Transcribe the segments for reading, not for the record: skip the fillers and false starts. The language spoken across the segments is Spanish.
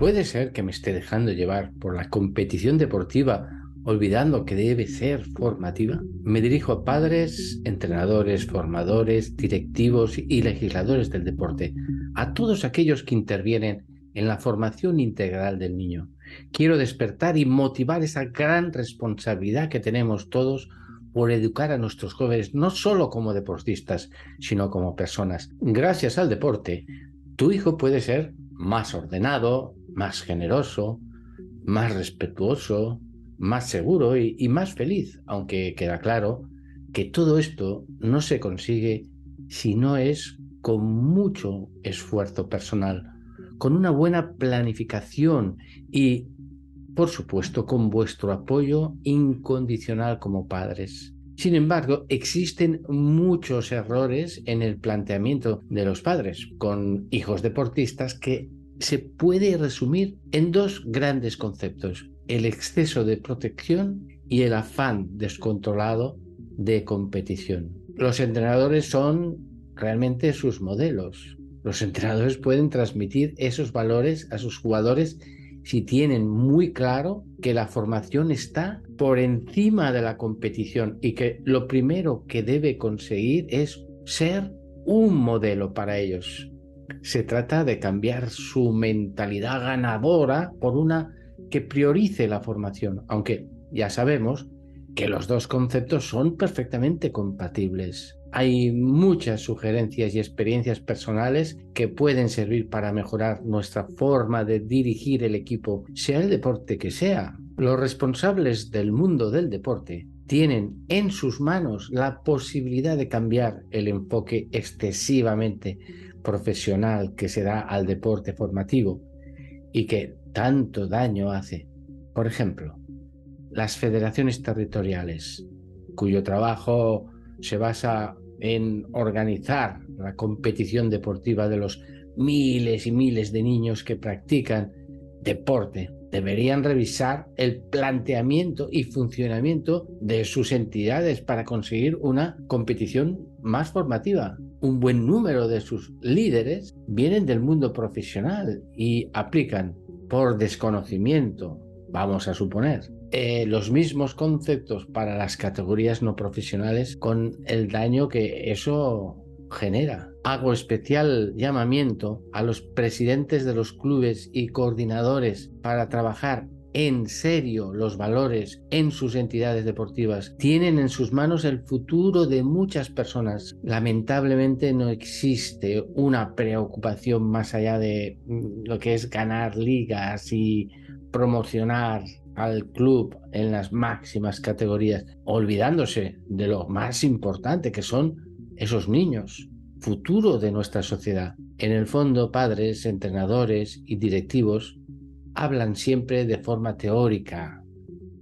Puede ser que me esté dejando llevar por la competición deportiva, olvidando que debe ser formativa. Me dirijo a padres, entrenadores, formadores, directivos y legisladores del deporte, a todos aquellos que intervienen en la formación integral del niño. Quiero despertar y motivar esa gran responsabilidad que tenemos todos por educar a nuestros jóvenes, no solo como deportistas, sino como personas. Gracias al deporte, tu hijo puede ser más ordenado, más generoso, más respetuoso, más seguro y más feliz, aunque queda claro que todo esto no se consigue si no es con mucho esfuerzo personal, con una buena planificación y, por supuesto, con vuestro apoyo incondicional como padres. Sin embargo, existen muchos errores en el planteamiento de los padres con hijos deportistas que se puede resumir en dos grandes conceptos: el exceso de protección y el afán descontrolado de competición. Los entrenadores son realmente sus modelos. Los entrenadores pueden transmitir esos valores a sus jugadores si tienen muy claro que la formación está por encima de la competición y que lo primero que debe conseguir es ser un modelo para ellos. Se trata de cambiar su mentalidad ganadora por una que priorice la formación, aunque ya sabemos que los dos conceptos son perfectamente compatibles. Hay muchas sugerencias y experiencias personales que pueden servir para mejorar nuestra forma de dirigir el equipo, sea el deporte que sea. Los responsables del mundo del deporte tienen en sus manos la posibilidad de cambiar el enfoque excesivamente profesional que se da al deporte formativo y que tanto daño hace. Por ejemplo, las federaciones territoriales, cuyo trabajo se basa en organizar la competición deportiva de los miles y miles de niños que practican deporte, deberían revisar el planteamiento y funcionamiento de sus entidades para conseguir una competición más formativa. Un buen número de sus líderes vienen del mundo profesional y aplican, por desconocimiento, vamos a suponer, los mismos conceptos para las categorías no profesionales, con el daño que eso genera. Hago especial llamamiento a los presidentes de los clubes y coordinadores para trabajar en serio los valores en sus entidades deportivas. Tienen en sus manos el futuro de muchas personas. Lamentablemente no existe una preocupación más allá de lo que es ganar ligas y promocionar al club en las máximas categorías, olvidándose de lo más importante que son esos niños, futuro de nuestra sociedad. En el fondo, padres, entrenadores y directivos hablan siempre de forma teórica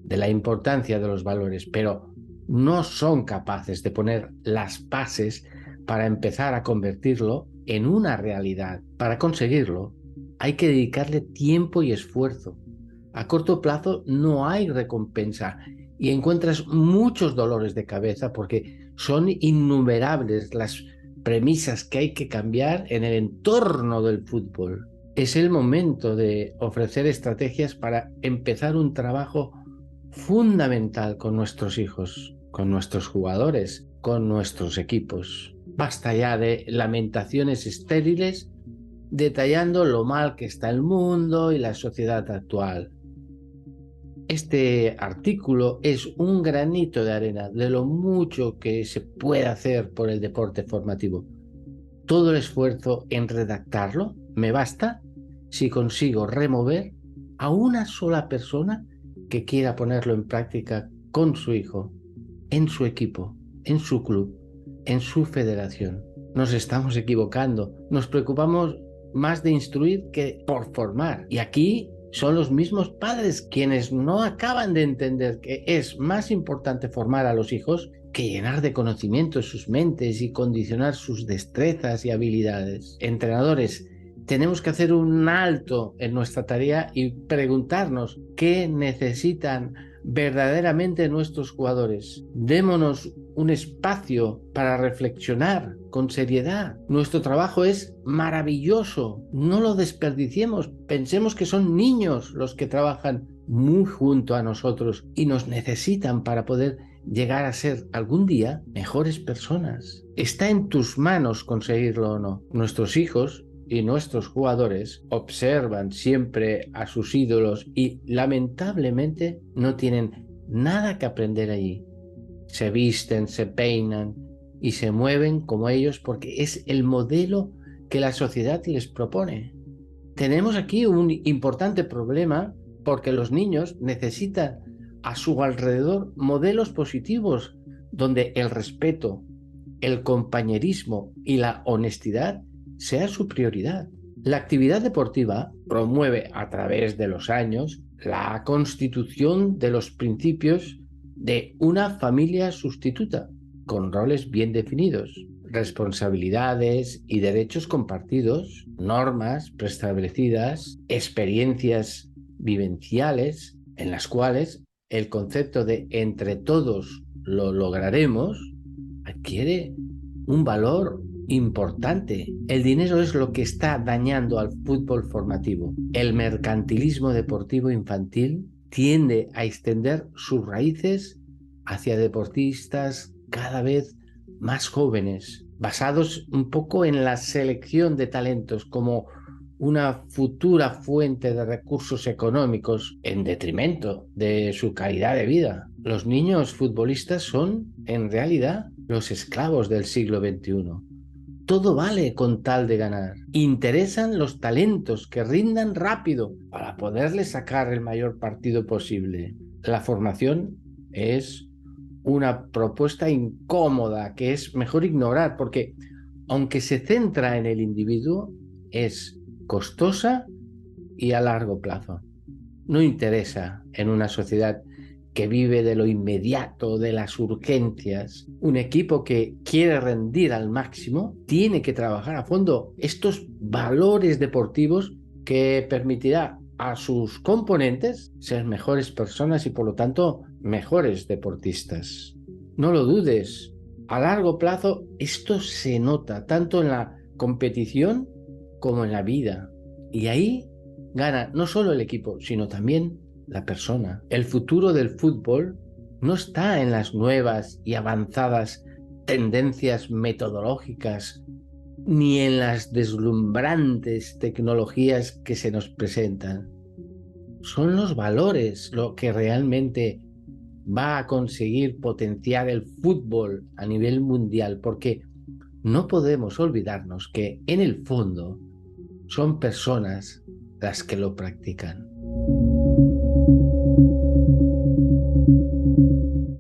de la importancia de los valores, pero no son capaces de poner las bases para empezar a convertirlo en una realidad. Para conseguirlo, hay que dedicarle tiempo y esfuerzo. A corto plazo no hay recompensa y encuentras muchos dolores de cabeza porque son innumerables las premisas que hay que cambiar en el entorno del fútbol. Es el momento de ofrecer estrategias para empezar un trabajo fundamental con nuestros hijos, con nuestros jugadores, con nuestros equipos. Basta ya de lamentaciones estériles detallando lo mal que está el mundo y la sociedad actual. Este artículo es un granito de arena de lo mucho que se puede hacer por el deporte formativo. Todo el esfuerzo en redactarlo me basta si consigo remover a una sola persona que quiera ponerlo en práctica con su hijo, en su equipo, en su club, en su federación. Nos estamos equivocando, nos preocupamos más de instruir que por formar. Y aquí son los mismos padres quienes no acaban de entender que es más importante formar a los hijos que llenar de conocimientos sus mentes y condicionar sus destrezas y habilidades. Entrenadores, tenemos que hacer un alto en nuestra tarea y preguntarnos qué necesitan verdaderamente nuestros jugadores. Démonos un espacio para reflexionar con seriedad. Nuestro trabajo es maravilloso, no lo desperdiciemos, pensemos que son niños los que trabajan muy junto a nosotros y nos necesitan para poder llegar a ser algún día mejores personas. Está en tus manos conseguirlo o no. Nuestros hijos y nuestros jugadores observan siempre a sus ídolos y lamentablemente no tienen nada que aprender allí. Se visten, se peinan y se mueven como ellos porque es el modelo que la sociedad les propone. Tenemos aquí un importante problema porque los niños necesitan a su alrededor modelos positivos donde el respeto, el compañerismo y la honestidad sea su prioridad. La actividad deportiva promueve a través de los años la constitución de los principios de una familia sustituta, con roles bien definidos, responsabilidades y derechos compartidos, normas preestablecidas, experiencias vivenciales en las cuales el concepto de entre todos lo lograremos adquiere un valor importante. El dinero es lo que está dañando al fútbol formativo. El mercantilismo deportivo infantil tiende a extender sus raíces hacia deportistas cada vez más jóvenes, basados un poco en la selección de talentos como una futura fuente de recursos económicos en detrimento de su calidad de vida. Los niños futbolistas son, en realidad, los esclavos del siglo XXI. Todo vale con tal de ganar. Interesan los talentos que rindan rápido para poderle sacar el mayor partido posible. La formación es una propuesta incómoda que es mejor ignorar porque, aunque se centra en el individuo, es costosa y a largo plazo. No interesa en una sociedad que vive de lo inmediato, de las urgencias. Un equipo que quiere rendir al máximo tiene que trabajar a fondo estos valores deportivos que permitirá a sus componentes ser mejores personas y por lo tanto mejores deportistas. No lo dudes, a largo plazo esto se nota tanto en la competición como en la vida. Y ahí gana no solo el equipo, sino también la persona. El futuro del fútbol no está en las nuevas y avanzadas tendencias metodológicas ni en las deslumbrantes tecnologías que se nos presentan. Son los valores lo que realmente va a conseguir potenciar el fútbol a nivel mundial, porque no podemos olvidarnos que en el fondo son personas las que lo practican.